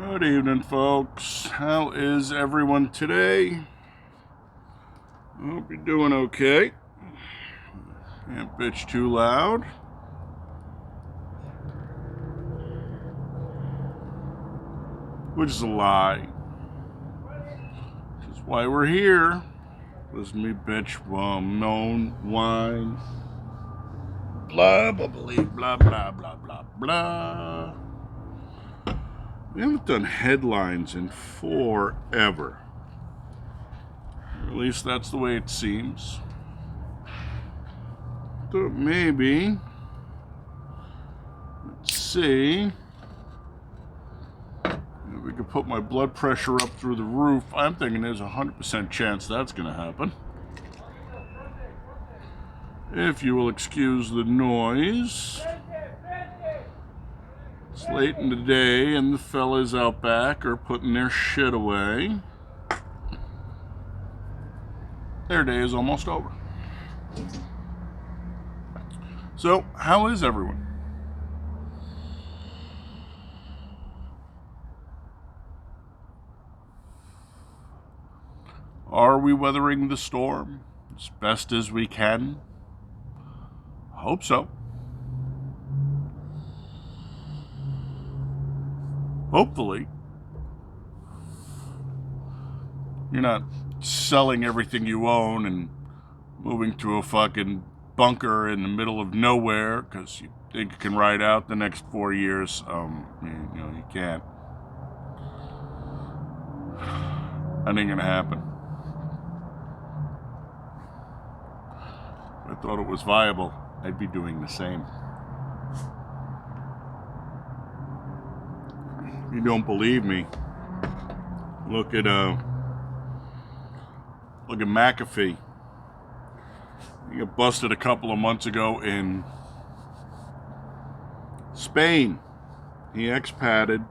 Good evening, folks. How is everyone today? I hope you're doing okay. Can't bitch too loud. Which is a lie. Which is why we're here. Listen to me bitch, moan, whine. Blah, blah, blah, blah, blah, blah, blah, blah. We haven't done headlines in forever. Or at least that's the way it seems. So maybe, let's see, if we could put my blood pressure up through the roof. I'm thinking there's a 100% chance that's going to happen. If you will excuse the noise. It's late in the day and the fellas out back are putting their shit away. Their day is almost over. So, how is everyone? Are we weathering the storm as best as we can? I hope so. Hopefully. You're not selling everything you own and moving to a fucking bunker in the middle of nowhere because you think you can ride out the next 4 years. You can't. That ain't gonna happen. If I thought it was viable, I'd be doing the same. If you don't believe me, look at McAfee. He got busted a couple of months ago in Spain. He expatted.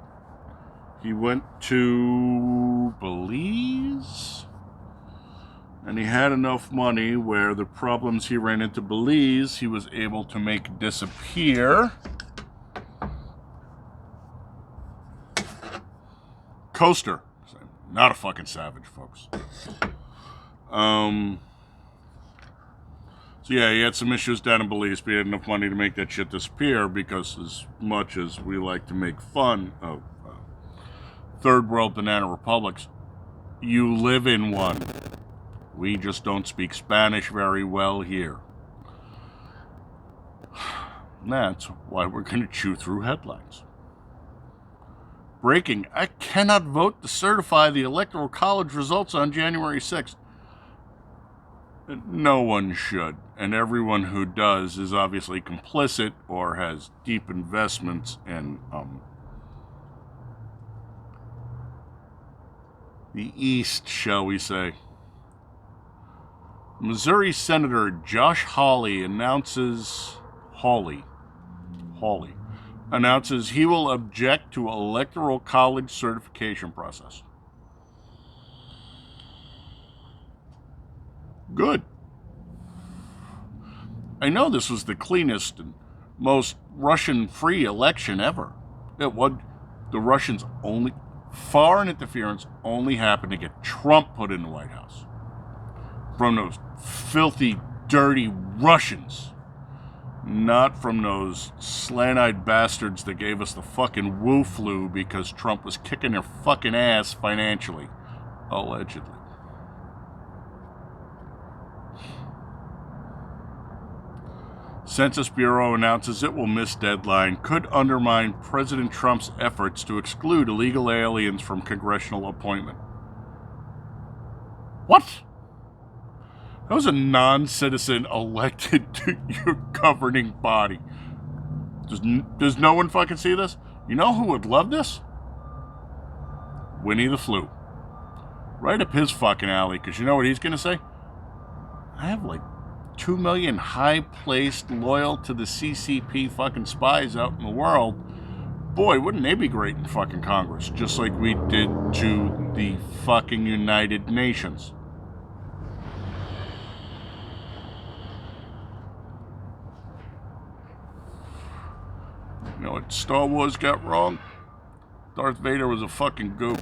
He went to Belize. And he had enough money where the problems he ran into Belize, he was able to make disappear. Coaster. Not a fucking savage, folks. So yeah, he had some issues down in Belize, but he had enough money to make that shit disappear because as much as we like to make fun of third world banana republics, you live in one. We just don't speak Spanish very well here. That's why we're going to chew through headlines. Breaking, I cannot vote to certify the Electoral College results on January 6th. No one should, and everyone who does is obviously complicit or has deep investments in the East, shall we say. Missouri Senator Josh Hawley announces he will object to Electoral College certification process. Good. I know this was the cleanest and most Russian-free election ever. It was. The Russians only, foreign interference only happened to get Trump put in the White House. From those filthy, dirty Russians. Not from those slant-eyed bastards that gave us the fucking Wu flu because Trump was kicking their fucking ass financially. Allegedly. Census Bureau announces it will miss deadline, could undermine President Trump's efforts to exclude illegal aliens from congressional appointment. What? How is a non-citizen elected to your governing body? Does no one fucking see this? You know who would love this? Winnie the Flu. Right up his fucking alley, because you know what he's going to say? I have like 2 million high-placed, loyal to the CCP fucking spies out in the world. Boy, wouldn't they be great in fucking Congress? Just like we did to the fucking United Nations. You know what Star Wars got wrong? Darth Vader was a fucking gook.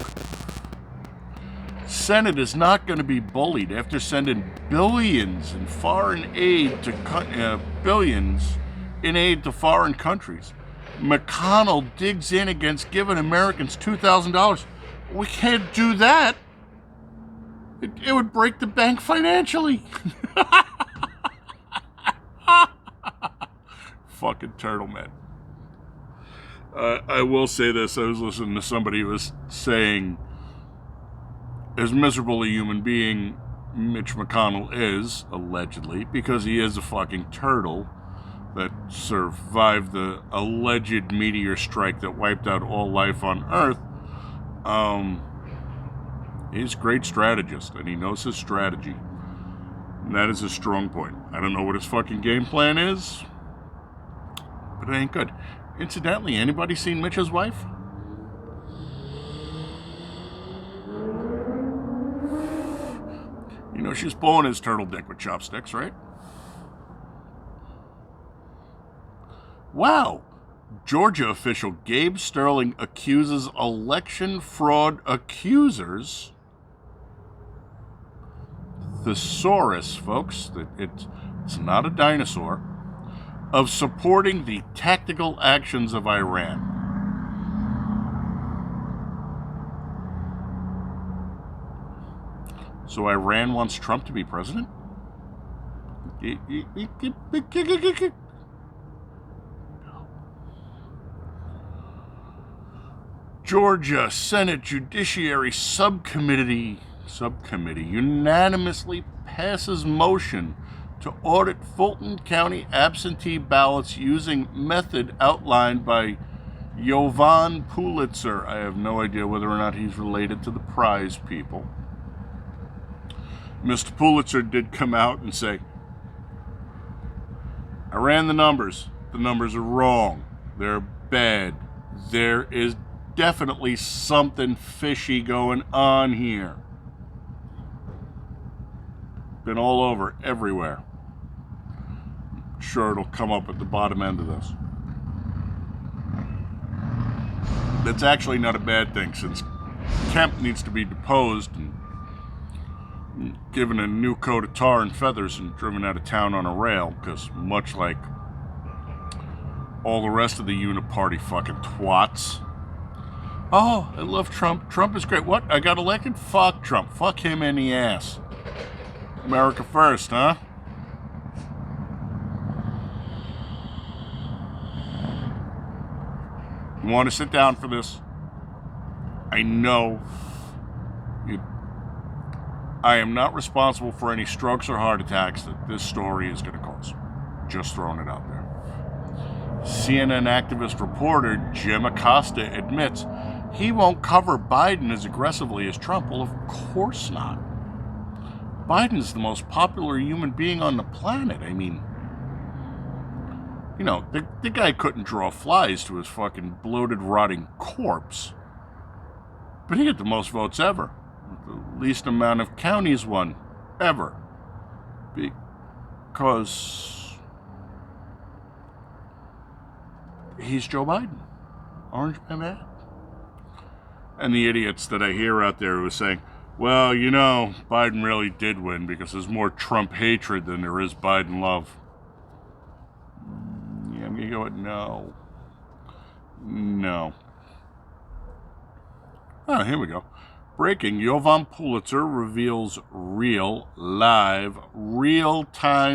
Senate is not going to be bullied after sending billions in foreign aid to billions in aid to foreign countries. McConnell digs in against giving Americans $2,000. We can't do that. It would break the bank financially. Fucking turtle man. I will say this. I was listening to somebody who was saying, as miserable a human being Mitch McConnell is, allegedly, because he is a fucking turtle that survived the alleged meteor strike that wiped out all life on Earth, he's a great strategist, and he knows his strategy. And that is his strong point. I don't know what his fucking game plan is, but it ain't good. Incidentally, anybody seen Mitch's wife? You know, she's pulling his turtle dick with chopsticks, right? Wow. Georgia official Gabe Sterling accuses election fraud accusers. Thesaurus, folks, it's not a dinosaur, of supporting the tactical actions of Iran. So Iran wants Trump to be president? Georgia Senate Judiciary Subcommittee unanimously passes motion to audit Fulton County absentee ballots using method outlined by Jovan-Pulitzer. I have no idea whether or not he's related to the prize people. Mr. Pulitzer did come out and say, I ran the numbers. The numbers are wrong. They're bad. There is definitely something fishy going on here. Been all over, everywhere. I'm sure it'll come up at the bottom end of this. That's actually not a bad thing, since Kemp needs to be deposed and given a new coat of tar and feathers and driven out of town on a rail, because much like all the rest of the uniparty fucking twats. Oh, I love Trump. Trump is great. What? I got elected? Fuck Trump. Fuck him in the ass. America first, huh? You want to sit down for this? I know I am not responsible for any strokes or heart attacks that this story is going to cause. Just throwing it out there. CNN activist reporter Jim Acosta admits he won't cover Biden as aggressively as Trump. Well, of course not. Biden's the most popular human being on the planet. I mean, you know, the guy couldn't draw flies to his fucking bloated, rotting corpse. But he got the most votes ever. The least amount of counties won ever. Because he's Joe Biden. Orange man bad. And the idiots that I hear out there who are saying, well, you know, Biden really did win because there's more Trump hatred than there is Biden love. Yeah, I'm going to go with no. No. Oh, here we go. Breaking, Jovan-Pulitzer reveals real-time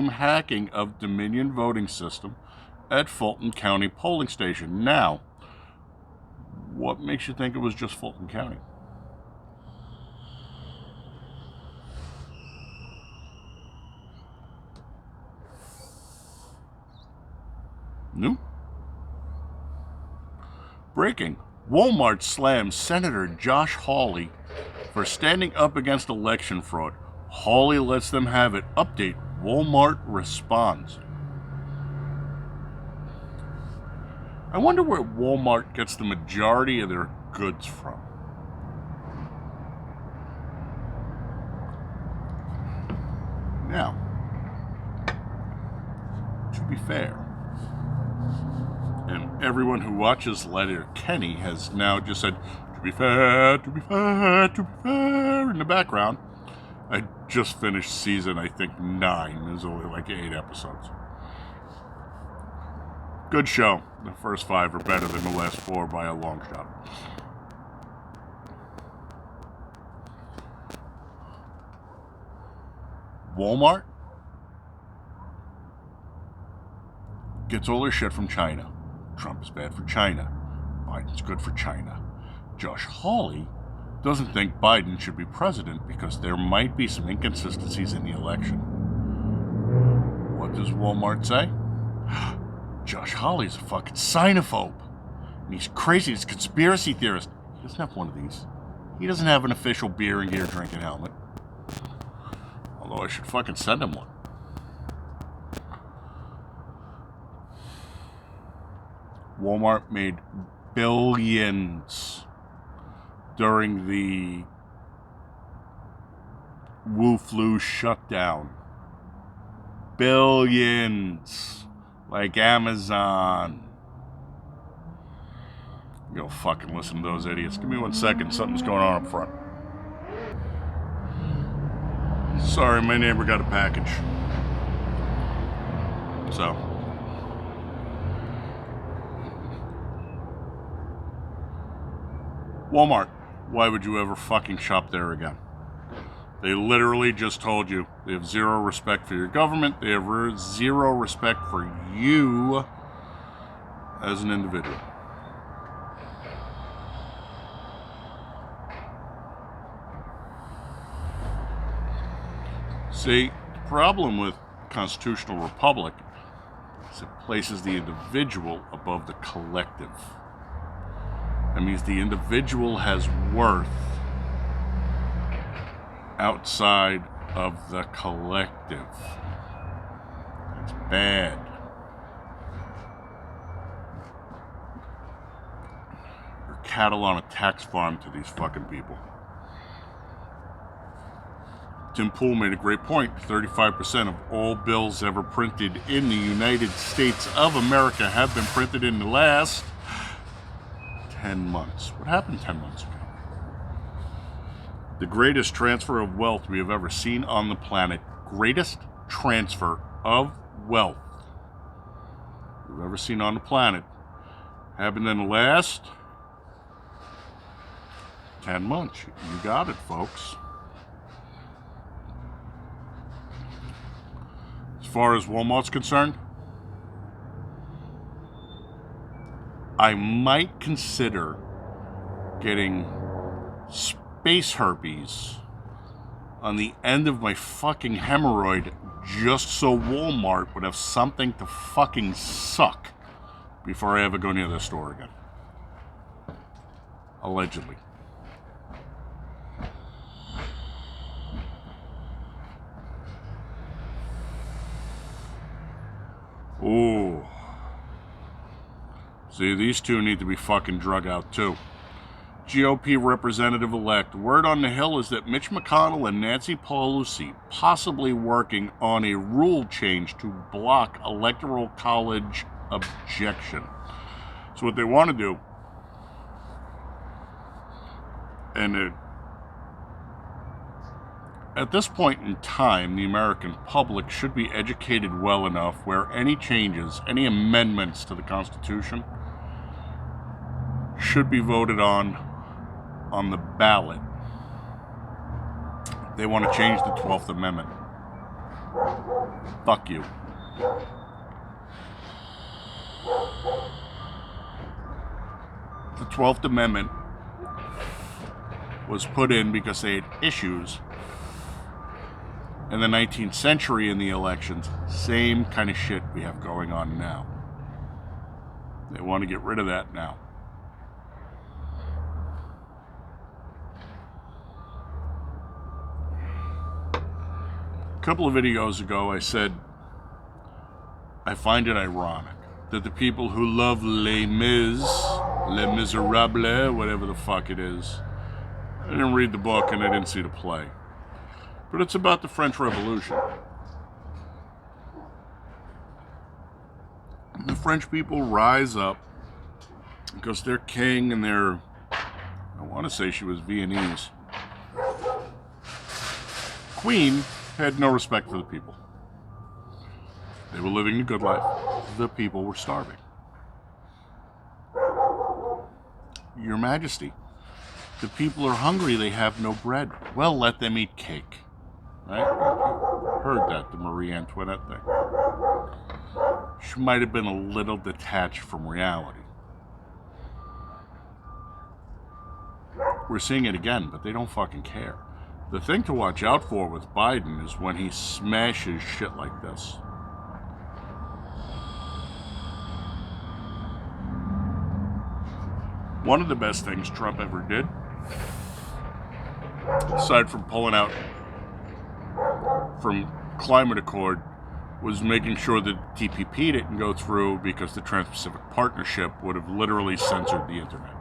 hacking of Dominion voting system at Fulton County polling station. Now, what makes you think it was just Fulton County? No? Breaking, Walmart slams Senator Josh Hawley for standing up against election fraud. Hawley lets them have it. Update, Walmart responds. I wonder where Walmart gets the majority of their goods from. Now, to be fair, everyone who watches Letterkenny has now just said, to be fair, to be fair, to be fair, in the background. I just finished season, I think, 9. There's only like 8 episodes. Good show. The first 5 are better than the last 4 by a long shot. Walmart gets all their shit from China. Trump is bad for China. Biden's good for China. Josh Hawley doesn't think Biden should be president because there might be some inconsistencies in the election. What does Walmart say? Josh Hawley's a fucking xenophobe. And he's crazy. He's a conspiracy theorist. He doesn't have one of these. He doesn't have an official beer and gear drinking helmet. Although I should fucking send him one. Walmart made billions during the Wu flu shutdown. Billions. Like Amazon. Go fucking listen to those idiots. Give me 1 second. Something's going on up front. Sorry, my neighbor got a package. So. Walmart. Why would you ever fucking shop there again? They literally just told you they have zero respect for your government. They have zero respect for you as an individual. See, the problem with constitutional republic is it places the individual above the collective. That means the individual has worth outside of the collective. That's bad. You're cattle on a tax farm to these fucking people. Tim Pool made a great point. 35% of all bills ever printed in the United States of America have been printed in the last 10 months. What happened 10 months ago? The greatest transfer of wealth we have ever seen on the planet. Greatest transfer of wealth we've ever seen on the planet happened in the last 10 months. You got it, folks. As far as Walmart's concerned, I might consider getting space herpes on the end of my fucking hemorrhoid just so Walmart would have something to fucking suck before I ever go near their store again. Allegedly. Ooh. See, these two need to be fucking drug out too. GOP representative-elect. Word on the Hill is that Mitch McConnell and Nancy Pelosi possibly working on a rule change to block electoral college objection. So what they want to do, and at this point in time, the American public should be educated well enough where any changes, any amendments to the Constitution should be voted on the ballot. They want to change the 12th Amendment. Fuck you. The 12th Amendment was put in because they had issues in the 19th century in the elections. Same kind of shit we have going on now. They want to get rid of that now. A couple of videos ago I said I find it ironic that the people who love Les Mis, Les Miserables, whatever the fuck it is, I didn't read the book and I didn't see the play. But it's about the French Revolution. The French people rise up Because their king and their, I want to say she was Viennese, queen had no respect for the people. They were living a good life. The people were starving. Your Majesty, the people are hungry, they have no bread. Well, let them eat cake. Right? Heard that, the Marie Antoinette thing. She might have been a little detached from reality. We're seeing it again, but they don't fucking care. The thing to watch out for with Biden is when he smashes shit like this. One of the best things Trump ever did, aside from pulling out from climate accord, was making sure that TPP didn't go through, because the Trans-Pacific Partnership would have literally censored the internet.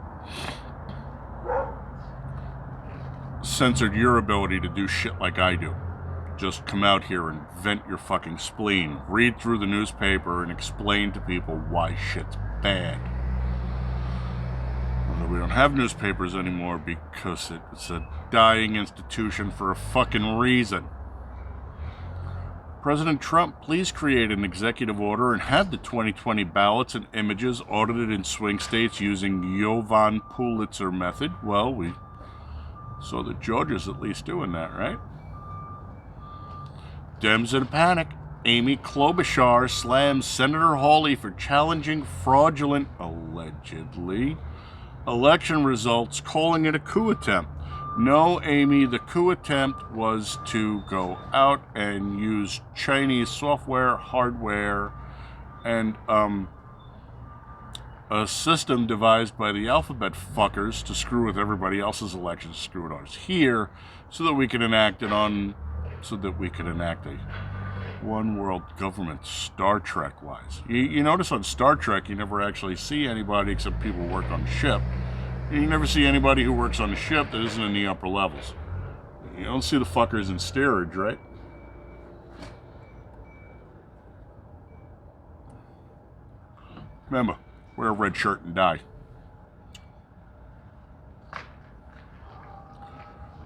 Censored your ability to do shit like I do. Just come out here and vent your fucking spleen. Read through the newspaper and explain to people why shit's bad. Although we don't have newspapers anymore because it's a dying institution for a fucking reason. President Trump, please create an executive order and have the 2020 ballots and images audited in swing states using jovan-pulitzer method. Well, we saw that Georgia's at least doing that, right? Dems in a panic. Amy Klobuchar slams Senator Hawley for challenging fraudulent, allegedly, election results, calling it a coup attempt. No, Amy, the coup attempt was to go out and use Chinese software, hardware, and a system devised by the alphabet fuckers to screw with everybody else's elections, screw with ours here, so that we can enact a one world government, Star Trek wise. You notice on Star Trek you never actually see anybody except people who work on the ship. You never see anybody who works on the ship that isn't in the upper levels. You don't see the fuckers in steerage, right? Remember, wear a red shirt and die.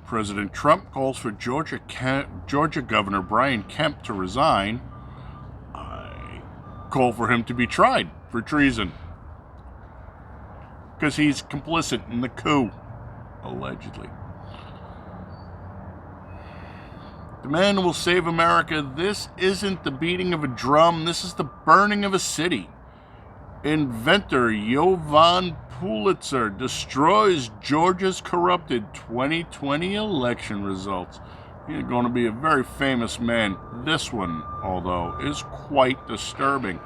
President Trump calls for Georgia Governor Brian Kemp to resign. I call for him to be tried for treason, because he's complicit in the coup, allegedly. The man will save America. This isn't the beating of a drum. This is the burning of a city. Inventor jovan-pulitzer destroys Georgia's corrupted 2020 election results. He's going to be a very famous man. This one, although, is quite disturbing.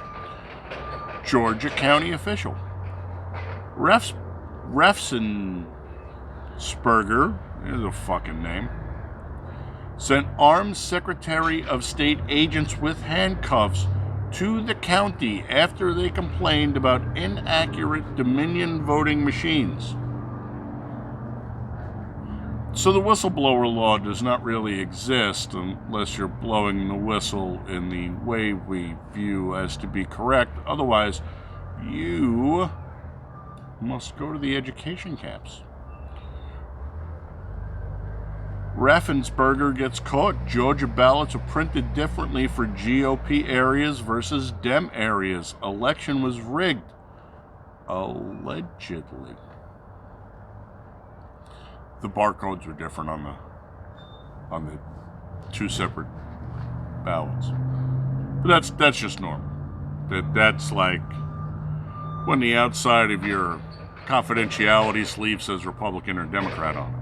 Georgia county official. Refsensperger, there's a fucking name, sent armed Secretary of State agents with handcuffs to the county after they complained about inaccurate Dominion voting machines. So the whistleblower law does not really exist unless you're blowing the whistle in the way we view as to be correct. Otherwise, you must go to the education camps. Raffensperger gets caught. Georgia ballots are printed differently for GOP areas versus Dem areas. Election was rigged. Allegedly. The barcodes were different on the two separate ballots. But that's just normal. That's like when the outside of your confidentiality sleeve says Republican or Democrat on it.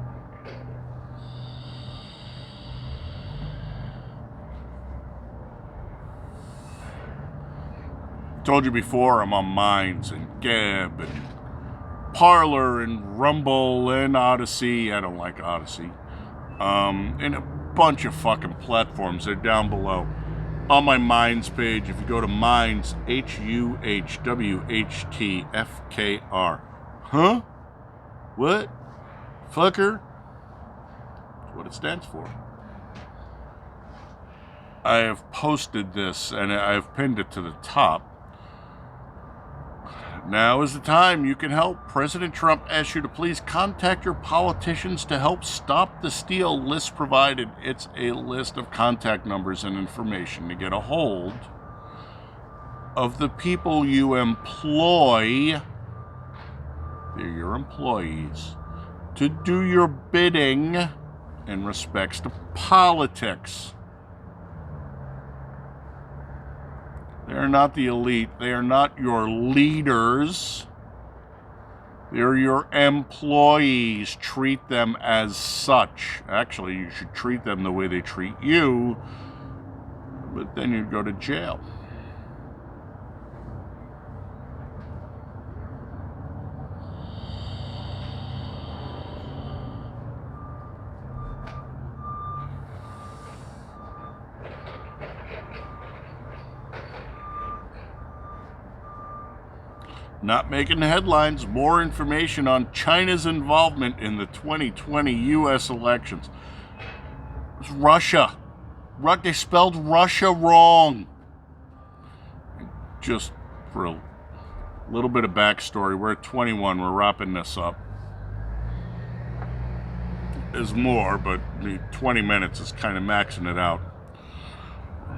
Told you before, I'm on Minds and Gab and Parler and Rumble and Odyssey. I don't like Odyssey. And a bunch of fucking platforms. They're down below. On my Minds page, if you go to Minds, HUHWHTFKR. Huh? What? Fucker? That's what it stands for. I have posted this and I've pinned it to the top. Now is the time you can help. President Trump asks you to please contact your politicians to help stop the steal. List provided. It's a list of contact numbers and information to get a hold of the people you employ. They're your employees to do your bidding in respects to politics. They are not the elite. They are not your leaders. They're your employees. Treat them as such. Actually, you should treat them the way they treat you, but then you'd go to jail. Not making the headlines. More information on China's involvement in the 2020 U.S. elections. It's Russia. They spelled Russia wrong. Just for a little bit of backstory, we're at 21. We're wrapping this up. There's more, but the 20 minutes is kind of maxing it out.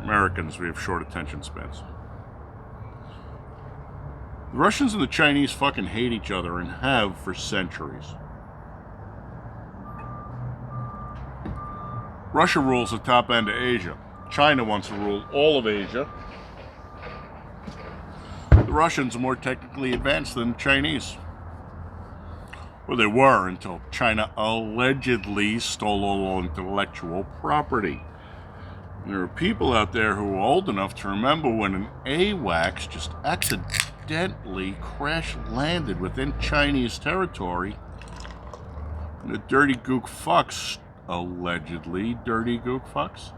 Americans, we have short attention spans. The Russians and the Chinese fucking hate each other and have for centuries. Russia rules the top end of Asia. China wants to rule all of Asia. The Russians are more technically advanced than the Chinese. Well, they were until China allegedly stole all intellectual property. There are people out there who are old enough to remember when an AWACS just accidentally crash-landed within Chinese territory. And the dirty gook fucks, allegedly dirty gook fucks,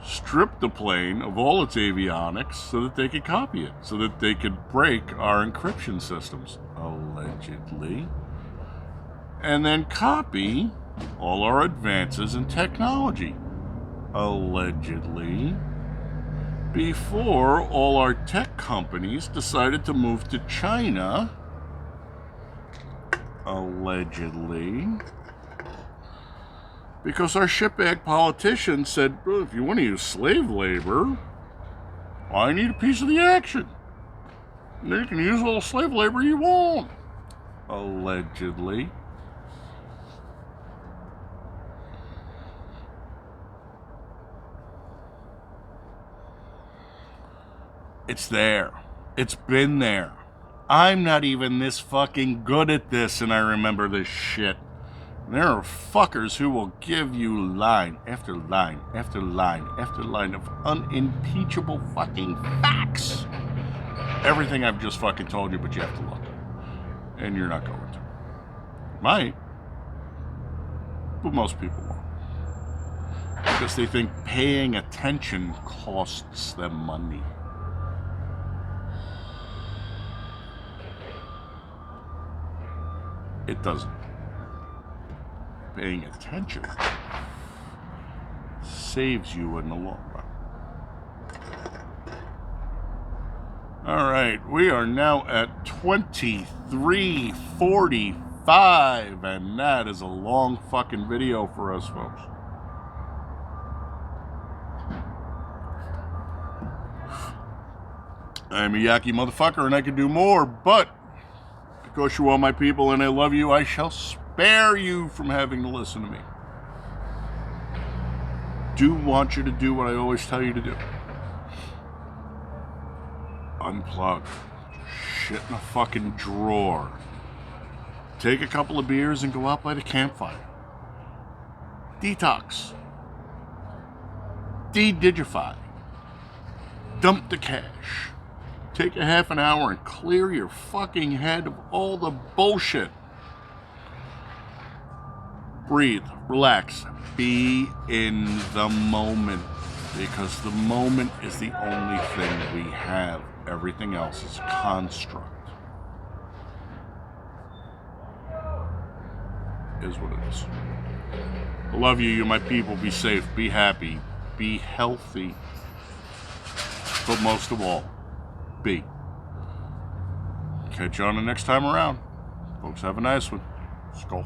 stripped the plane of all its avionics so that they could copy it, so that they could break our encryption systems, allegedly, and then copy all our advances in technology, allegedly, before all our tech companies decided to move to China, allegedly, because our shitbag politicians said, well, if you want to use slave labor, well, I need a piece of the action. And then you can use all the slave labor you want, allegedly. It's there. It's been there. I'm not even this fucking good at this, and I remember this shit. There are fuckers who will give you line after line after line after line of unimpeachable fucking facts. Everything I've just fucking told you, but you have to look. And you're not going to. You might. But most people won't. Because they think paying attention costs them money. It doesn't. Paying attention saves you in the long run. All right, we are now at 23:45, and that is a long fucking video for us, folks. I'm a yucky motherfucker, and I could do more, but because you are my people and I love you, I shall spare you from having to listen to me. Do want you to do what I always tell you to do. Unplug. Shit in a fucking drawer. Take a couple of beers and go out by the campfire. Detox. De-digify. Dump the cash. Take a half an hour and clear your fucking head of all the bullshit. Breathe, relax, be in the moment, because the moment is the only thing we have. Everything else is construct. Is what it is. I love you, you're my people. Be safe, be happy, be healthy, but most of all, be. Catch you on the next time around. Folks, have a nice one. Skull.